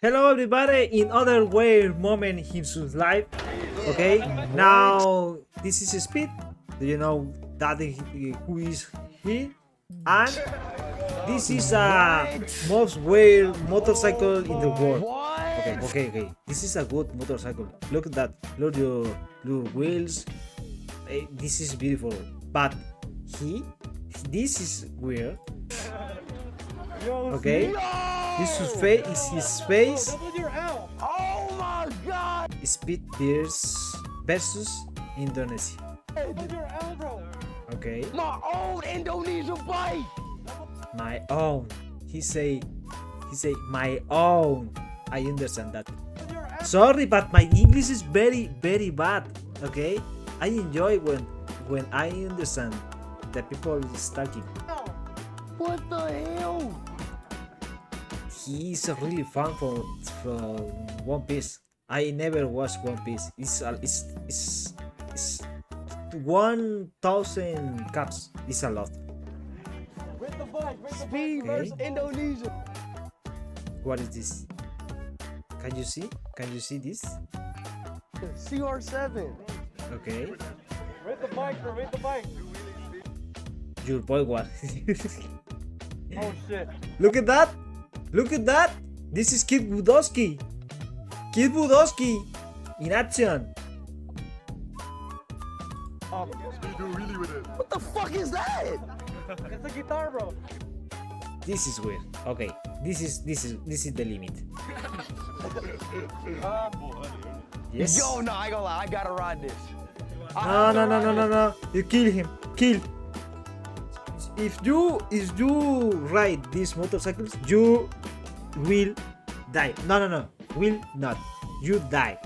Hello everybody, in other weird moment in his life. Okay, now this is Speed. Do you know that who is he? And this is a most weird motorcycle in the world. Okay. This is a good motorcycle. Look at that. Look your wheels. This is beautiful. But this is weird. Okay. This is his face. Oh my god! Speed versus Indonesia. Okay. My own Indonesian bike! My own. He say my own. I understand that. Sorry, but my English is very bad. Okay. I enjoy when I understand the people is talking. What the hell? He's really fun for One Piece. I never watched One Piece. It's 1,000 caps. It's a lot. Speed versus Indonesia. What is this? Can you see? Can you see this? CR7. Okay. Rent the bike, bro. Rent the bike. Your boy what? Oh shit. Look at that! Look at that! This is Kid Budowski. Kid Budowski in action. Oh, What the fuck is that? it's a guitar, bro. This is weird. Okay, this is the limit. Yes. Yo, no, I ain't gonna lie. I gotta ride this. No. You kill him. Kill. If you ride these motorcycles, you will die. No. Will not. You die.